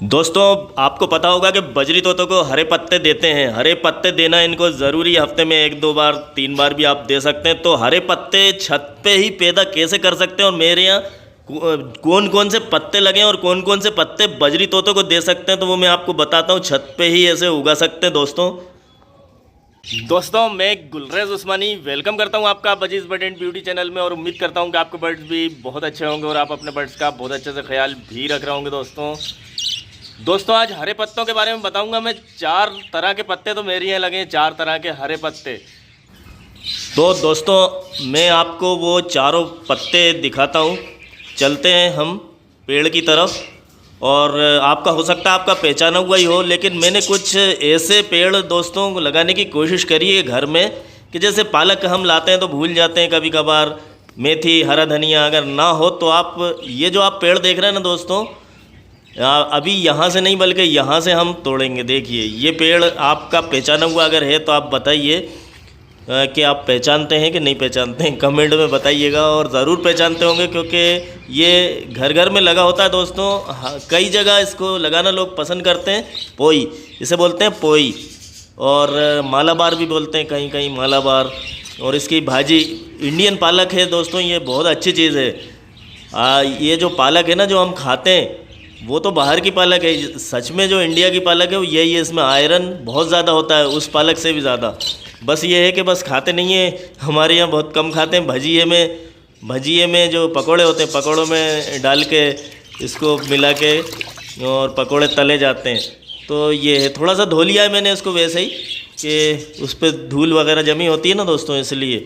दोस्तों, आपको पता होगा कि बजरी तोतों को हरे पत्ते देते हैं। हरे पत्ते देना इनको ज़रूरी, हफ्ते में 1-2 बार 3 बार भी आप दे सकते हैं। तो हरे पत्ते छत पे ही पैदा कैसे कर सकते हैं और मेरे यहाँ कौन कौन से पत्ते लगे हैं और कौन कौन से पत्ते बजरी तोतों को दे सकते हैं, तो वो मैं आपको बताता हूँ। छत पे ही ऐसे उगा सकते हैं दोस्तों, मैं गुलरेज उस्मानी वेलकम करता हूं आपका budgies bird and beauty channel में, और उम्मीद करता हूं कि आपके बर्ड्स भी बहुत अच्छे होंगे और आप अपने बर्ड्स का बहुत अच्छे से ख्याल भी रख रहे होंगे। दोस्तों आज हरे पत्तों के बारे में बताऊंगा मैं। 4 तरह के पत्ते तो मेरे यहाँ लगे हैं, 4 तरह के हरे पत्ते। तो दोस्तों मैं आपको वो चारों पत्ते दिखाता हूँ। चलते हैं हम पेड़ की तरफ, और आपका हो सकता है आपका पहचाना हुआ ही हो, लेकिन मैंने कुछ ऐसे पेड़ दोस्तों लगाने की कोशिश करी है घर में कि जैसे पालक हम लाते हैं तो भूल जाते हैं कभी कभार, मेथी, हरा धनिया अगर ना हो तो आप ये जो आप पेड़ देख रहे हैं ना दोस्तों, अभी यहाँ से नहीं बल्कि यहाँ से हम तोड़ेंगे। देखिए ये पेड़ आपका पहचाना हुआ अगर है तो आप बताइए कि आप पहचानते हैं कि नहीं पहचानते हैं, कमेंट में बताइएगा। और ज़रूर पहचानते होंगे क्योंकि ये घर घर में लगा होता है दोस्तों। कई जगह इसको लगाना लोग पसंद करते हैं। पोई इसे बोलते हैं, पोई, और मालाबार भी बोलते हैं कहीं कहीं, मालाबार। और इसकी भाजी इंडियन पालक है दोस्तों, ये बहुत अच्छी चीज़ है। ये जो पालक है ना जो हम खाते हैं वो तो बाहर की पालक है, सच में जो इंडिया की पालक है वो यही है। इसमें आयरन बहुत ज़्यादा होता है, उस पालक से भी ज़्यादा। बस ये है कि बस खाते नहीं है, हमारे यहाँ बहुत कम खाते हैं। भजिए में जो पकोड़े होते हैं, पकोड़ों में डाल के इसको मिला के और पकोड़े तले जाते हैं। तो ये है, थोड़ा सा धो लिया है मैंने इसको वैसे ही कि उस पर धूल वगैरह जमी होती है ना दोस्तों, इसलिए।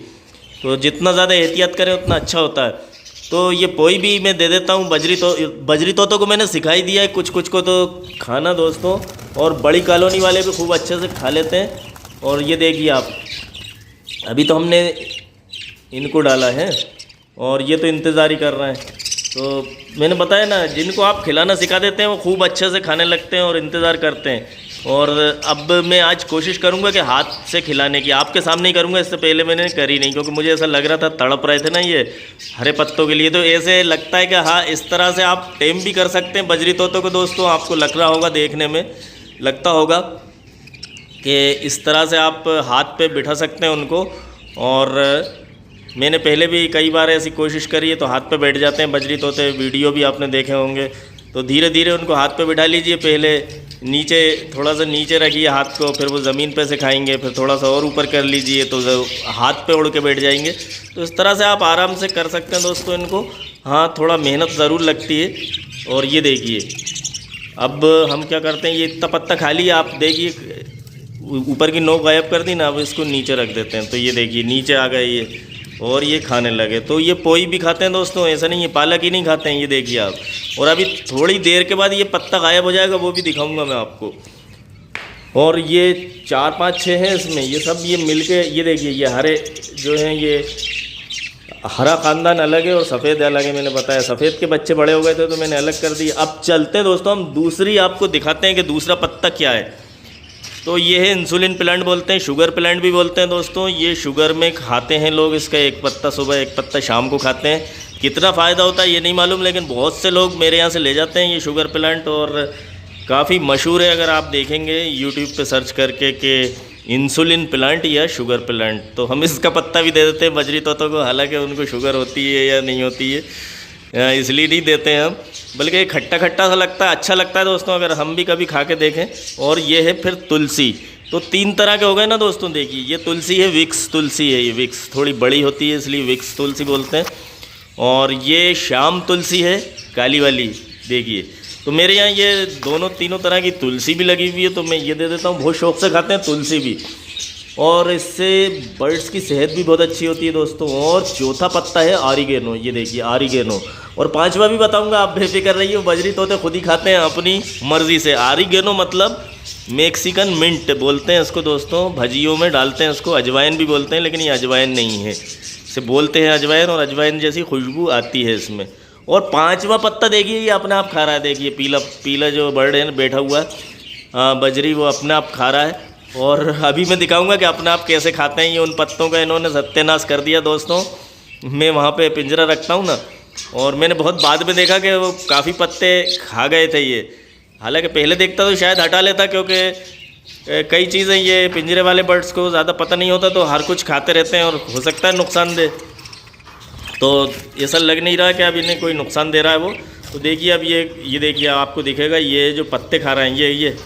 तो जितना ज़्यादा एहतियात करें उतना अच्छा होता है। तो ये पोई भी मैं दे देता हूँ। बजरी तोतों को मैंने सिखाई दिया है कुछ कुछ को तो खाना दोस्तों, और बड़ी कॉलोनी वाले भी खूब अच्छे से खा लेते हैं। और ये देखिए आप, अभी तो हमने इनको डाला है और ये तो इंतज़ार ही कर रहे हैं। तो मैंने बताया ना, जिनको आप खिलाना सिखा देते हैं वो खूब अच्छे से खाने लगते हैं और इंतज़ार करते हैं। और अब मैं आज कोशिश करूंगा कि हाथ से खिलाने की, आपके सामने ही करूंगा। इससे पहले मैंने करी नहीं क्योंकि मुझे ऐसा लग रहा था, तड़प रहे थे ना ये हरे पत्तों के लिए, तो ऐसे लगता है कि हाँ इस तरह से आप टेम भी कर सकते हैं बजरी तोतों को दोस्तों। आपको लग रहा होगा, देखने में लगता होगा कि इस तरह से आप हाथ पे बिठा सकते हैं उनको। और मैंने पहले भी कई बार ऐसी कोशिश करी है, तो हाथ पे बैठ जाते हैं बजरी तोते, वीडियो भी आपने देखे होंगे। तो धीरे धीरे उनको हाथ पे बिठा लीजिए, पहले नीचे थोड़ा सा नीचे रखिए हाथ को, फिर वो ज़मीन पे से खाएंगे, फिर थोड़ा सा और ऊपर कर लीजिए तो हाथ पे उड़ के बैठ जाएंगे। तो इस तरह से आप आराम से कर सकते हैं दोस्तों इनको। हाँ थोड़ा मेहनत ज़रूर लगती है। और ये देखिए अब हम क्या करते हैं, ये इतना पत्ता खा लिया, आप देखिए ऊपर की नोक गायब कर दी ना, अब इसको नीचे रख देते हैं। तो ये देखिए नीचे आ गए ये, और ये खाने लगे। तो ये पोई भी खाते हैं दोस्तों, ऐसा नहीं है पालक ही नहीं खाते हैं, ये देखिए आप। और अभी थोड़ी देर के बाद ये पत्ता गायब हो जाएगा, वो भी दिखाऊंगा मैं आपको। और ये 4-5-6 हैं इसमें, ये सब ये मिलके, ये देखिए ये हरे जो हैं, ये हरा ख़ानदान अलग है और सफ़ेद अलग है। मैंने बताया सफ़ेद के बच्चे बड़े हो गए थे तो मैंने अलग कर दिए। अब चलते हैं दोस्तों, हम दूसरी आपको दिखाते हैं कि दूसरा पत्ता क्या है। तो ये है इंसुलिन प्लांट बोलते हैं, शुगर प्लांट भी बोलते हैं दोस्तों। ये शुगर में खाते हैं लोग, इसका एक पत्ता सुबह एक पत्ता शाम को खाते हैं। कितना फ़ायदा होता है ये नहीं मालूम, लेकिन बहुत से लोग मेरे यहाँ से ले जाते हैं ये शुगर प्लांट, और काफ़ी मशहूर है। अगर आप देखेंगे यूट्यूब पे सर्च करके कि इंसुलिन प्लांट या शुगर प्लांट, तो हम इसका पत्ता भी दे देते हैं बजरी तोतों को। हालांकि उनको शुगर होती है या नहीं होती है इसलिए नहीं देते हैं हम, बल्कि खट्टा खट्टा सा लगता है, अच्छा लगता है दोस्तों, अगर हम भी कभी खा के देखें। और ये है फिर तुलसी। तो 3 तरह के हो गए ना दोस्तों। देखिए ये तुलसी है, विक्स तुलसी है। ये विक्स थोड़ी बड़ी होती है इसलिए विक्स तुलसी बोलते हैं। और ये श्याम तुलसी है, काली वाली, देखिए। तो मेरे यहाँ ये दोनों तीनों तरह की तुलसी भी लगी हुई है, तो मैं ये दे देता हूँ। बहुत शौक़ से खाते हैं तुलसी भी, और इससे बर्ड्स की सेहत भी बहुत अच्छी होती है दोस्तों। और चौथा पत्ता है ऑरिगेनो, ये देखिए ऑरिगेनो। और 5वां भी बताऊंगा, आप बेफिक्र रहिए, बजरी तोते खुद ही खाते हैं अपनी मर्ज़ी से। ऑरिगेनो मतलब मेक्सिकन मिंट बोलते हैं इसको दोस्तों, भजियों में डालते हैं इसको। अजवाइन भी बोलते हैं, लेकिन ये अजवाइन नहीं है, इसे बोलते हैं अजवाइन, और अजवाइन जैसी खुशबू आती है इसमें। और 5वां पत्ता देखिए ये अपने आप खा रहा है, देखिए पीला पीला जो बर्ड है बैठा हुआ है बजरी, वो अपने आप खा रहा है। और अभी मैं दिखाऊंगा कि अपने आप कैसे खाते हैं। ये उन पत्तों का इन्होंने सत्यानाश कर दिया दोस्तों। मैं वहाँ पे पिंजरा रखता हूँ ना, और मैंने बहुत बाद में देखा कि वो काफ़ी पत्ते खा गए थे ये। हालांकि पहले देखता तो शायद हटा लेता, क्योंकि कई चीज़ें ये पिंजरे वाले बर्ड्स को ज़्यादा पता नहीं होता, तो हर कुछ खाते रहते हैं और हो सकता है नुकसानदेह। तो ऐसा लग नहीं रहा कि अब इन्हें कोई नुकसान दे रहा है वो। तो देखिए अब ये देखिए, आपको दिखेगा ये जो पत्ते खा रहे हैं, ये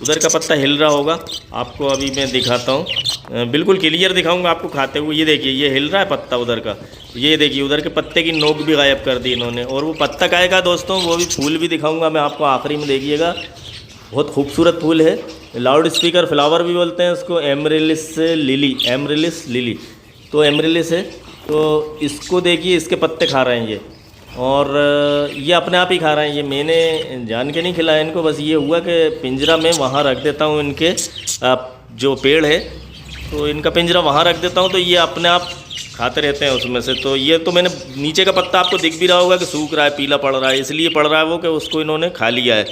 उधर का पत्ता हिल रहा होगा, आपको अभी मैं दिखाता हूँ, बिल्कुल क्लियर दिखाऊंगा आपको खाते हुए। ये देखिए ये हिल रहा है पत्ता उधर का, ये देखिए उधर के पत्ते की नोक भी गायब कर दी इन्होंने। और वो पत्ता खाएगा दोस्तों, वो भी फूल भी दिखाऊंगा मैं आपको आखिरी में, देखिएगा बहुत खूबसूरत फूल है, लाउड स्पीकर फ्लावर भी बोलते हैं इसको, एमरिलिस लिली, तो एमरिलिस है। तो इसको देखिए, इसके पत्ते खा रहे हैं ये, और ये अपने आप ही खा रहे हैं, ये मैंने जान के नहीं खिलाया इनको, बस ये हुआ कि पिंजरा में वहाँ रख देता हूँ इनके जो पेड़ है, तो इनका पिंजरा वहाँ रख देता हूँ, तो ये अपने आप खाते रहते हैं उसमें से। तो ये तो मैंने नीचे का पत्ता आपको दिख भी रहा होगा कि सूख रहा है, पीला पड़ रहा है, इसलिए पड़ रहा है वो कि उसको इन्होंने खा लिया है।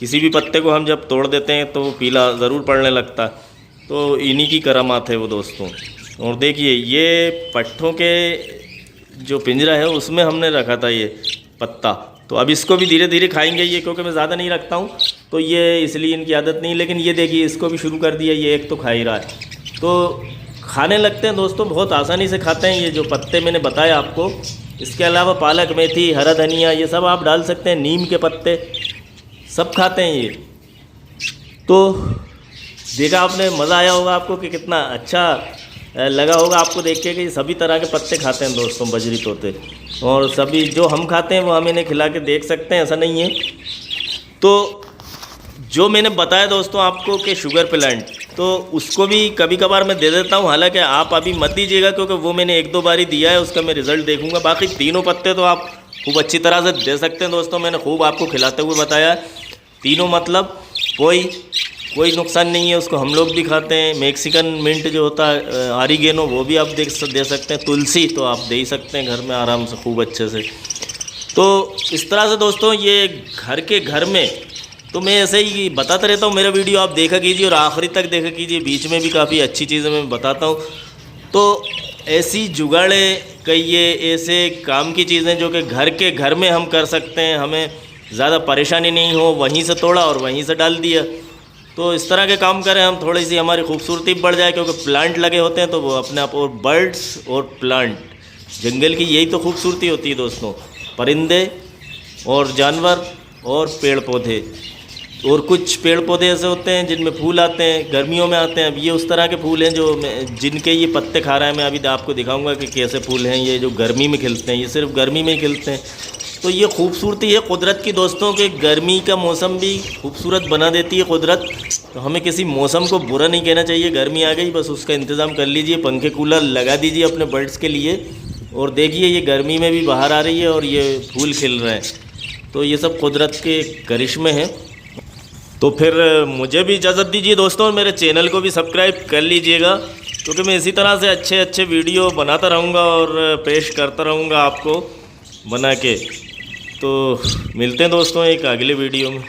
किसी भी पत्ते को हम जब तोड़ देते हैं तो पीला ज़रूर पड़ने लगता है, तो इन्हीं की करामात है वो दोस्तों। और देखिए ये पट्ठों के जो पिंजरा है उसमें हमने रखा था ये पत्ता, तो अब इसको भी धीरे धीरे खाएंगे ये, क्योंकि मैं ज़्यादा नहीं रखता हूँ तो ये इसलिए इनकी आदत नहीं। लेकिन ये देखिए इसको भी शुरू कर दिया, ये एक तो खा ही रहा है, तो खाने लगते हैं दोस्तों, बहुत आसानी से खाते हैं ये जो पत्ते मैंने बताया आपको। इसके अलावा पालक, मेथी, हरा धनिया ये सब आप डाल सकते हैं, नीम के पत्ते सब खाते हैं ये। तो देखा आपने, मज़ा आया होगा आपको कि कितना अच्छा लगा होगा आपको देख के कि सभी तरह के पत्ते खाते हैं दोस्तों बजरी तोते, और सभी जो हम खाते हैं वो हम इन्हें खिला के देख सकते हैं, ऐसा नहीं है। तो जो मैंने बताया दोस्तों आपको कि शुगर प्लांट, तो उसको भी कभी कभार मैं दे देता हूँ, हालांकि आप अभी मत दीजिएगा क्योंकि वो मैंने 1-2 बार ही दिया है, उसका मैं रिज़ल्ट देखूंगा। बाकी तीनों पत्ते तो आप खूब अच्छी तरह से दे सकते हैं दोस्तों, मैंने खूब आपको खिलाते हुए बताया। तीनों मतलब कोई नुकसान नहीं है, उसको हम लोग भी खाते हैं। मैक्सिकन मिंट जो होता है, ऑरिगेनो, वो भी आप दे सकते हैं। तुलसी तो आप दे ही सकते हैं घर में आराम से खूब अच्छे से। तो इस तरह से दोस्तों ये घर में तो मैं ऐसे ही बताता रहता हूँ, मेरा वीडियो आप देखा कीजिए और आखिरी तक देखा कीजिए, बीच में भी काफ़ी अच्छी चीज़ें मैं बताता हूँ। तो ऐसी जुगाड़े कई ये ऐसे काम की चीज़ें जो कि घर में हम कर सकते हैं, हमें ज़्यादा परेशानी नहीं हो, वहीं से तोड़ा और वहीं से डाल दिया। तो इस तरह के काम करें हम, थोड़ी सी हमारी खूबसूरती बढ़ जाए, क्योंकि प्लांट लगे होते हैं तो वो अपने आप, और बर्ड्स और प्लांट, जंगल की यही तो खूबसूरती होती है दोस्तों, परिंदे और जानवर और पेड़ पौधे। और कुछ पेड़ पौधे ऐसे होते हैं जिनमें फूल आते हैं, गर्मियों में आते हैं। अब ये उस तरह के फूल हैं जो जिनके ये पत्ते खा रहा है, मैं अभी आपको दिखाऊंगा कि कैसे फूल हैं ये जो गर्मी में खिलते हैं, ये सिर्फ गर्मी में ही खिलते हैं। तो ये खूबसूरती है कुदरत की दोस्तों, के गर्मी का मौसम भी खूबसूरत बना देती है कुदरत। तो हमें किसी मौसम को बुरा नहीं कहना चाहिए, गर्मी आ गई बस उसका इंतज़ाम कर लीजिए, पंखे कूलर लगा दीजिए अपने बर्ड्स के लिए, और देखिए ये गर्मी में भी बाहर आ रही है और ये फूल खिल रहे हैं। तो ये सब कुदरत के करिश्मे हैं। तो फिर मुझे भी इजाज़त दीजिए दोस्तों, और मेरे चैनल को भी सब्सक्राइब कर लीजिएगा, क्योंकि मैं इसी तरह से अच्छे वीडियो बनाता रहूँगा और पेश करता रहूँगा आपको बना के। तो मिलते हैं दोस्तों एक अगले वीडियो में।